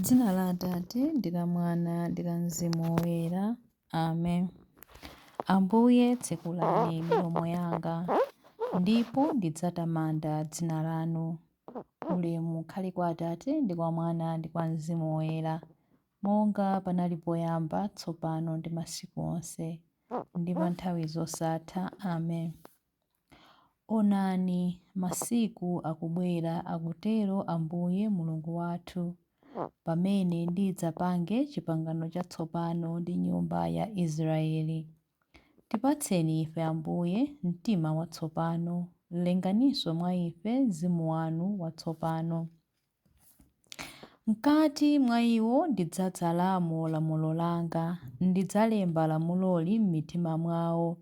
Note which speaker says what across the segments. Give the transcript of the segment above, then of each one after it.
Speaker 1: Dzina la Atate ndi la Mwana ndi la Mzimu Woyera. Amen. Ambuye tsekulani milomo yanga, ndipo ndidzatamanda dzina lanu. Ulemu ukhale kwa Atate ndi kwa Mwana ndi kwa Mzimu Woyera, monga panali poyamba, tsopano ndi masiku onse, ndi pa nthawi zosatha. Amen. Onani, masiku akubwera, akutero Ambuye Mulungu wathu, pamene ndidzapange pangano chatsopano ndi nyumba ya Israeli. Tipatseni ife Ambuye mtima watsopano, lenganinso mwa ife mzimu wanu watsopano. Mkati mwa iwo ndidzadzalamo lamulo langa, ndidzalemba lamuloli m'mitima mwawo.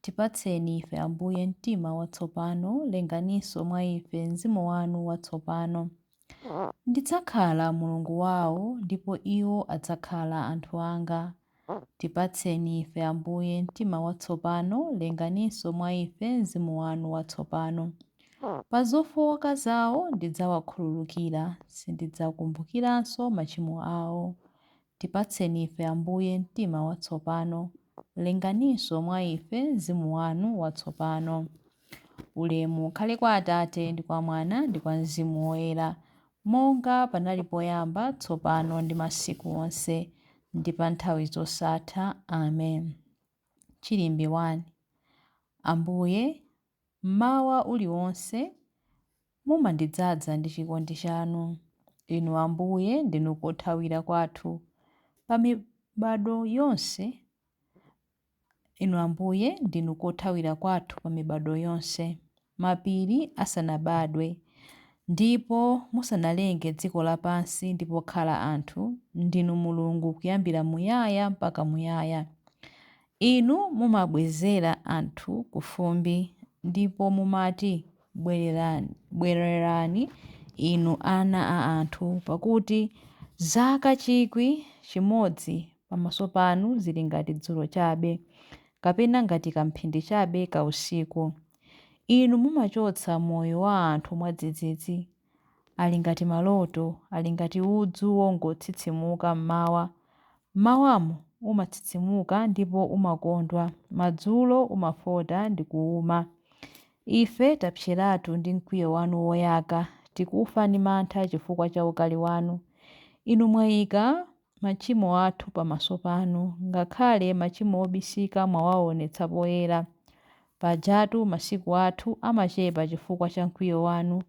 Speaker 1: Tipatseni ife Ambuye mtima watsopano, lenganinso mwa ife mzimu wanu watsopano. Ndidzakhala Mulungu wawo, ndipo iwo adzakhala anthu anga. Tipatseni ife Ambuye mtima watsopano, lenganinso mwa ife mzimu wanu watsopano. Pa zofowoka zawo ndidzawakhululukira, sindidzakumbukiranso machimo awo. Tipatseni ife Ambuye mtima watsopano, lenganinso mwa ife mzimu wanu watsopano. Ulemu ukhale kwa Atate ndi kwa Mwana ndi kwa Mzimu Woyera, monga panali poyamba, tsopano ndi masiku onse, ndi pa nthawi zosatha. Amen. Chilimbi 1. Ambuye, mmawa uliwonse mumandidzaza ndi chikondi chanu. Inu Ambuye ndinu kothawira kwathu pa mibado yonse. Inu Ambuye ndinu kothawira kwathu pa mibado yonse, mapiri asanabadwe, ndipo musanalenge dziko lapansi ndi pokhala anthu. Ndinu Mulungu kuyambira muyaya mpaka muyaya. Inu mumabwezera anthu ku fumbi, ndipo mumati, bwererani inu ana a anthu, pakuti zaka 1,000 pamaso panu zili ngati dzulo chabe, kapena ngati kamphindi chabe ka usiku. Inu mumachotsa moyo wa anthu mwadzidzidzi, ali ngati maloto, ali ngati udzu wongotsitsimuka mmawa. Mmawamo umatsitsimuka ndipo umakondwa, madzulo umafota ndi kuuma. Ife tapseratu ndi mkwiyo wanu woyaka, tikufa ndi mantha chifukwa cha ukali wanu. Inu mwayika machimo athu pamaso panu, ngakhale machimo obisika mwawaonetsa poyera. Pajatu masiku athu amachepa chifukwa cha mkwiyo wanu,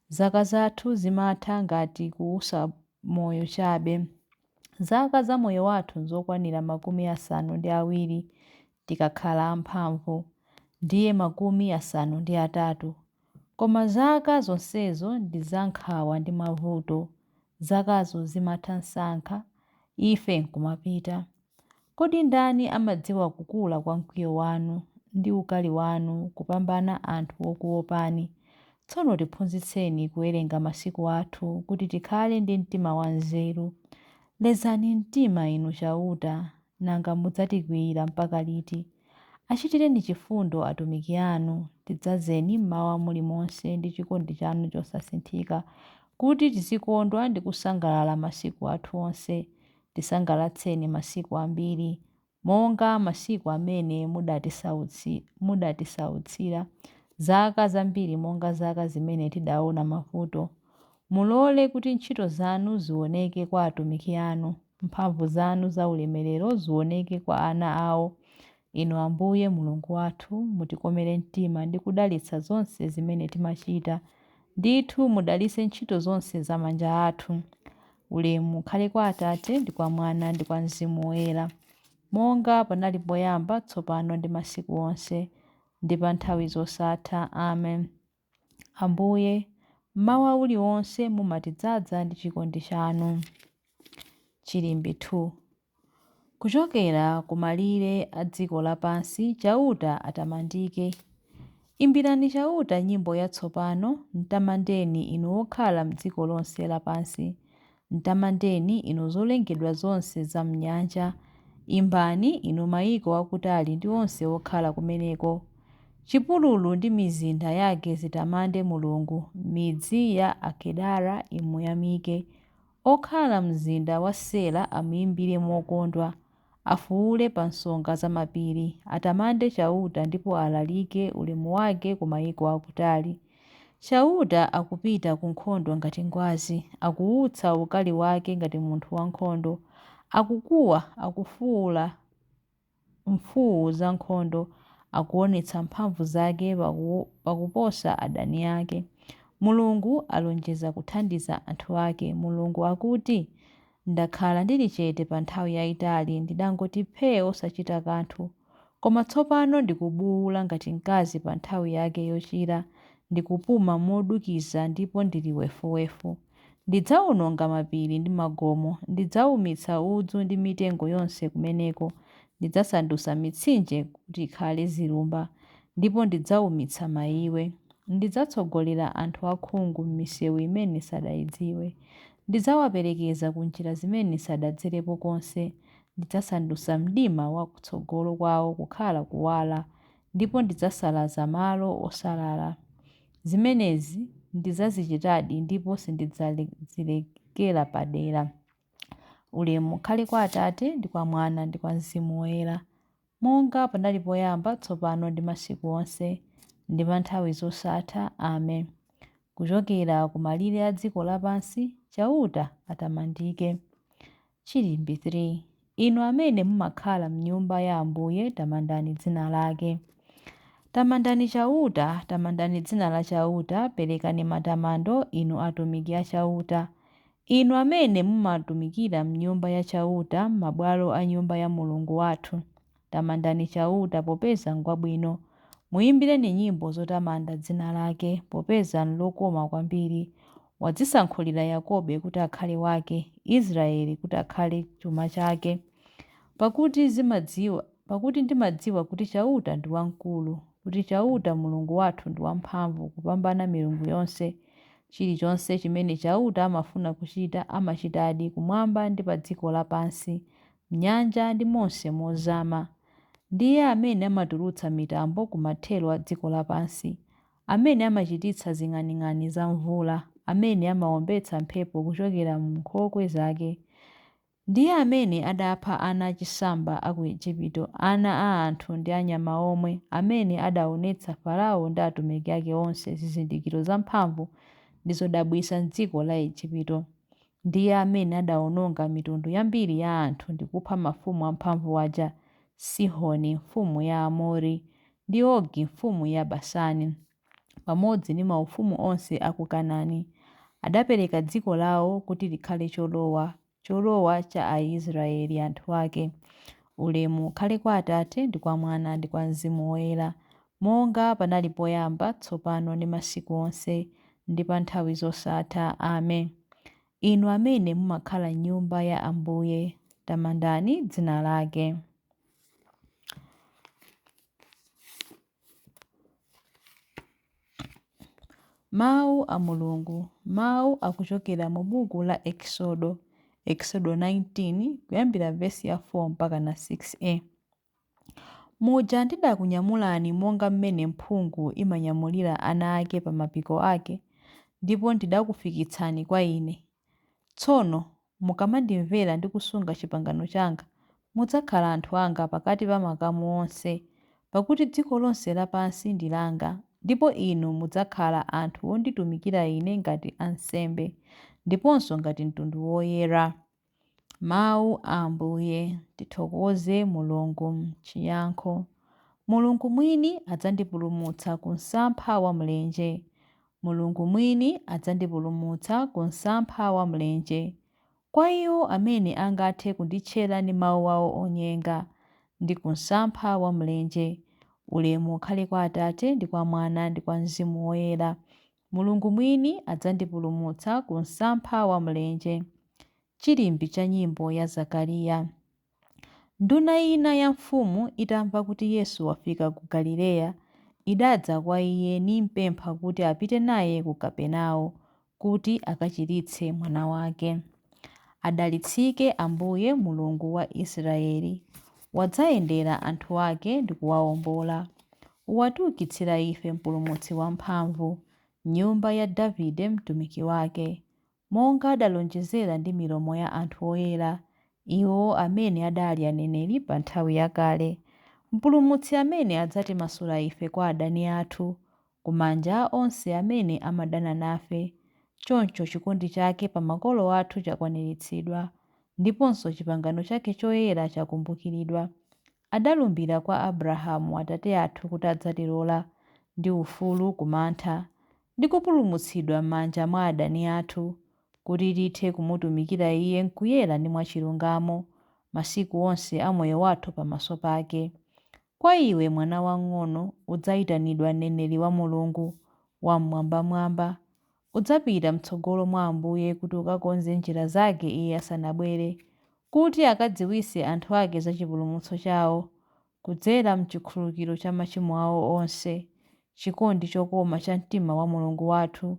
Speaker 1: zaka zathu zimatha ngati kuusa moyo chabe. Zaka za moyo wathu nzokwanira 70 tikakhala amphamvu, ndiye 80. Koma zaka zonsezo ndi zankhawa ndi mavuto, zakazo zimatha msankha, ife nkumapita. Kodi ndani amadziwa kukula kwa mkwiyo wanu ndi ukali wanu kupambana anthu okuopani? Tsono tiphunzitseni kuwerenga masiku athu, kuti tikhale ndi mtima wanzeru. Lezani mtima inu chauta, nanga mudzatikwiyira mpaka liti? Achitireni chifundo atumiki anu, tidzazeni mmawa mulimonse ndi chikondi chanu chosasinthika, kuti tizikondwa ndi kusangalala masiku athu onse. Tisangalatseni masiku ambiri, monga masiku amene mudatisautsira, zaka zambiri monga zaka zimene tidaona mavuto. Mulole kuti ntchito zanu zioneke kwa atumiki anu, mphamvu zanu za ulemerero zioneke kwa ana awo. Inu Ambuye Mulungu wathu, mutikomere mtima ndi kudalitsa zonse zimene timachita. Ndithu mudalitse ntchito zonse za manja athu. Ulemu ukhale kwa Atate ndi kwa Mwana ndi kwa Mzimu Woyera, monga panali poyamba, tsopano ndi masiku onse, ndi pa nthawi zosatha. Amen. Ambuye, mmawa uliwonse mumatidzaza ndi chikondi chanu. Chilimbi 2. Kuchokera ku malire a dziko lapansi, chauta atamandike. Imbirani chauta nyimbo yatsopano, mtamandeni inu okhala m'dziko lonse lapansi. Mtamandeni inu zolengedwa zonse za m'nyanja. Imbani inu mayiko akutali ndi onse okhala kumeneko. Chipululu ndi mizinda yake zitamande Mulungu, midzi ya Akedara imuyamike. Okhala mzinda wa Sela amuyimbire mokondwa, afuwule pa nsonga za mapiri, atamande Chauta ndipo alalike ulemu wake ku mayiko akutali. Chauta akupita ku nkhondo ngati ngwazi, akuwutsa ukali wake ngati munthu wankhondo, akukuwa akufuwula mfuwu za nkhondo, akuonetsa mphamvu zake pakuposa adani ake. Mulungu alonjeza kuthandiza anthu ake. Mulungu akuti, ndakhala ndili chete pa nthawi yayitali, ndidangoti phee osachita kanthu. Koma tsopano ndikubuwula ngati mkazi pa nthawi yake yochira, ndikupuma modukiza ndipo ndili wefuwefu. Ndidzawononga mapiri ndi magomo, ndidzawumitsa udzu ndi mitengo yonse kumeneko. Ndidzasandutsa mitsinje kuti ikhale zilumba, ndipo ndidzawumitsa maiwe. Ndidzatsogolera anthu akhungu m'misewu imene sadayidziwe. Ndidzawaperekeza ku njira zimene sadadzerepo konse. Ndidzasandutsa mdima wa kutsogolo kwawo kukhala kuwala, ndipo ndidzasalaza malo osalala. Zimenezi ndidzazichitadi ndipo sindidzazilekera padera. Ulemu ukhale kwa Atate ndi kwa Mwana ndi kwa Mzimu Woyera, monga panali poyamba, tsopano ndi masiku onse, ndi pa nthawi zosatha. Amen. Kuchokera ku malire a dziko lapansi, Chauta atamandike. Chilimbi 3. Inu amene mumakhala m'nyumba ya Ambuye, tamandani dzina lake. Tamandani Chauta, tamandani dzina la Chauta, perekani matamando inu atumiki a Chauta. Inu amene mumatumikira m'nyumba ya Chauta, mabwalo a nyumba ya Mulungu wathu. Tamandani Chauta popeza ngwabwino. Muyimbireni nyimbo zotamanda dzina lake, popeza nlokoma kwambiri. Wadzisankhulira Yakobe kuti akhale wake, Israeli kuti akhale chuma chake. Pakuti ndimadziwa kuti Chauta ndi wamkulu, kuti Chauta Mulungu wathu ndi wamphamvu kupambana milungu yonse. Chilichonse chimene Chauta amafuna kuchita amachitadi kumwamba ndi pa dziko lapansi, m'nyanja ndi monse mozama. Ndiye amene amatulutsa mitambo ku mathero a dziko lapansi, amene amachititsa zing'aning'ani za mvula, amene amawombetsa mphepo kuchokera mu nkhokwe zake. Ndiye amene adapha ana achisamba a ku Igupto, ana a anthu ndi anyama omwe, amene adaonetsa Farao ndi atumiki ake onse zizindikiro zamphamvu ndi zodabwitsa m'dziko la Igupto. Ndiye amene adawononga mitundu yambiri ya anthu ndi kupha mafumu amphamvu aja, Sihoni mfumu ya Amori ndi Ogi mfumu ya Basani, pamodzi ndi maufumu onse a ku Kanaani. Adapereka dziko lawo kuti likhale cholowa cha Aisraeli anthu ake. Ulemu ukhale kwa Atate ndi kwa Mwana ndi kwa Mzimu Woyera, monga panali poyamba, tsopano ndi masiku onse, ndi pa nthawi zosatha. Amen. Inu amene mumakhala m'nyumba ya Ambuye, tamandani dzina lake. Mawu a Mulungu. Mawu akuchokera mu buku la Exodo 19 kuyambira vesi ya 4 mpaka na 6a. Muja ndidakunyamulani monga mmene mphungu imanyamulira ana ake pa mapiko ake, ndipo ndidakufikitsani kwa Ine. Tsono mukamandimvera ndi kusunga pangano langa, mudzakhala anthu anga pakati pa makamu onse, pakuti dziko lonse lapansi ndi langa, ndipo inu mudzakhala anthu onditumikira Ine ngati ansembe, ndiponso ngati mtundu woyera. Mawu a Ambuye. Tithokoze Mulungu. M'chiyankho. Mulungu mwini adzandipulumutsa ku msampha wa mlenje. Mulungu mwini adzandipulumutsa ku msampha wa mlenje. Kwa iwo amene angathe kunditchera ndi mawu awo onyenga, ndi ku msampha wa mlenje. Ulemu ukhale kwa Atate ndi kwa Mwana ndi kwa Mzimu Woyera. Mulungu mwini adzandipulumutsa ku msampha wa mlenje. Chilimbi cha nyimbo ya Zakariya. Nduna ina ya mfumu itamva kuti Yesu wafika ku Galileya, idadza kwa iye nimpempha kuti apite naye ku Kapenawo kuti akachiritse mwana wake. Adalitsike Ambuye Mulungu wa Israeli, wadzayendera anthu ake ndi kuwawombola. Watiukitsira ife mpulumutsi wamphamvu, nyumba ya Davide mtumiki wake. monga adalonjezera ndi milomo ya anthu oyera, iwo amene adali aneneri pa nthawi yakale. Mpulumutsi amene adzatimasula ife kwa adani athu, kumanja a onse amene amadana nafe. Choncho chikondi chake pa makolo athu chakwaniritsidwa, ndiponso pangano chake choyera chakumbukiridwa. Adalumbira kwa Abrahamu atate athu kuti adzatilola ndi ufulu kumantha ndi kupulumutsidwa m'manja mwa adani athu, kuti tithe kumutumikira Iye m'kuyera ndi mwachilungamo masiku onse a moyo wathu pamaso pake. Kwa iwe mwana wang'ono udzayitanidwa mneneri wa Mulungu wammwambamwamba. Udzapita m'tsogolo mwa Ambuye kuti ukakonze njira zake Iye asanabwere, kuti akadziwitse anthu ake za chipulumutso chawo kudzera m'chikhululukiro cha machimo awo onse, chikondi chokoma cha mtima wa Mulungu wathu,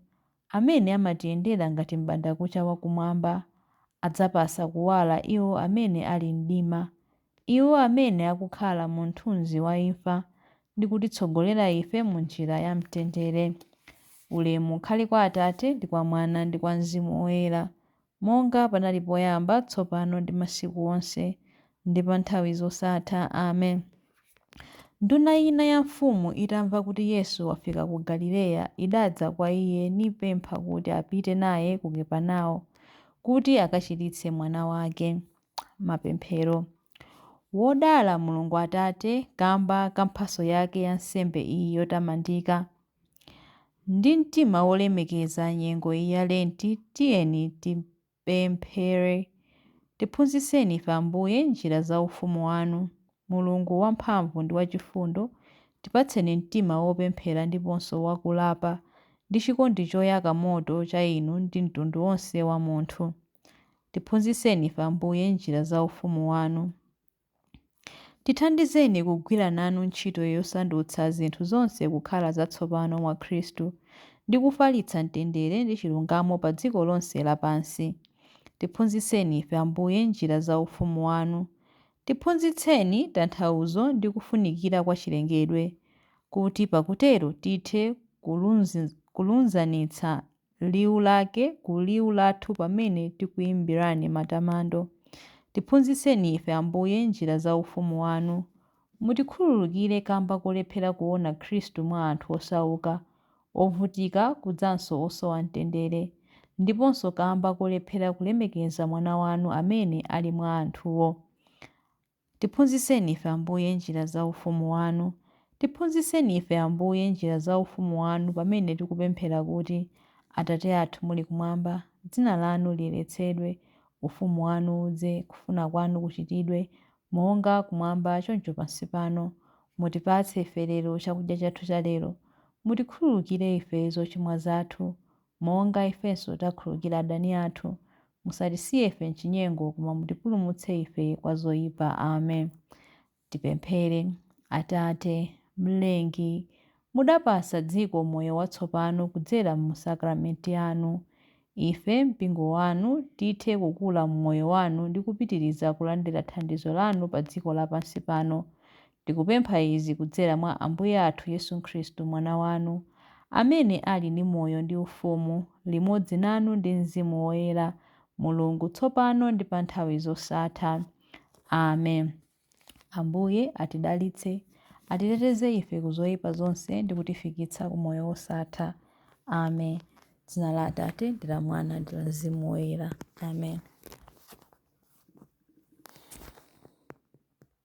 Speaker 1: amene amatiyendera ngati m'bandakucha wakumwamba. Adzapasa kuwala iwo amene ali mdima, iwo amene akukhala mu mthunzi wa imfa, ndi kutitsogolera ife mu njira ya mtendere. Ulemu ukhale kwa Atate ndi kwa Mwana ndi kwa Mzimu Woyera, monga panali poyamba, tsopano ndi masiku onse, ndi pa nthawi zosatha. Amen. Nduna ina ya mfumu itamva kuti Yesu wafika ku Galileya, idadza kwa Iye nipempha kuti apite naye ku Kapenawo, kuti akachiritse mwana wake. Mapemphero. Wodala Mulungu Atate kamba ka mphatso yake ya nsembe iyi yotamandika. Ndi mtima wolemekeza nyengo iyi ya Lenti, tiyeni tipemphere. Tiphunzitseni ife Ambuye njira za ufumu wanu. Mulungu wamphamvu ndi wachifundo, tipatseni mtima wopemphera ndiponso wakulapa, ndi chikondi choyaka moto cha Inu ndi mtundu wonse wa munthu. Tiphunzitseni ife Ambuye njira za ufumu wanu. Tithandizeni kugwira nanu ntchito yosandutsa zinthu zonse kukhala zatsopano mwa Khristu, ndi kufalitsa mtendere ndi chilungamo pa dziko lonse lapansi. Tiphunzitseni ife Ambuye njira za ufumu wanu. Tiphunzitseni tanthauzo ndi kufunikira kwa chilengedwe, kuti pakutero tithe kulunzanitsa liwu lake ku liwu lathu pamene tikuyimbirani matamando. Tiphunzitseni ife Ambuye njira za ufumu wanu. Mutikhululukire kamba kolephera kuona Khristu mwa anthu osauka, ovutika kudzanso osowa mtendere, ndiponso kamba kolephera kulemekeza mwana wanu amene ali mwa anthuwo. Tiphunzitseni ife Ambuye njira za ufumu wanu. Tiphunzitseni ife Ambuye njira za ufumu wanu pamene tikupemphera kuti: Atate athu muli kumwamba, dzina lanu liyeretsedwe, ufumu wanu udze, kufuna kwanu kuchitidwe, monga kumwamba choncho pansi pano. Mutipatse ife lero chakudya chathu cha lero. Mutikhululukire ife zochimwa zathu, monga ifenso takhululukira adani athu. Musatisiye ife m'chinyengo, koma mutipulumutse ife kwa zoyipa. Amen. Tipemphere. Atate Mlengi, mudapasa dziko moyo watsopano kudzera mu sakramenti anu. Ife mpingo wanu tithe kukula mmoyo wanu ndi kupitiriza kulandira thandizo lanu pa dziko lapansi pano. Tikupempha izi kudzera mwa Ambuye athu Yesu Khristu mwana wanu, amene ali ndi moyo ndi ufumu limodzi nanu ndi Mzimu Woyera, Mulungu tsopano ndi pa nthawi zosatha. Amen. Ambuye atidalitse, atiteteze ife ku zoyipa zonse ndi kutifikitsa ku moyo wosatha. Amen. Dzina la Atate ndi la Mwana ndi la Mzimu Woyera. Amen.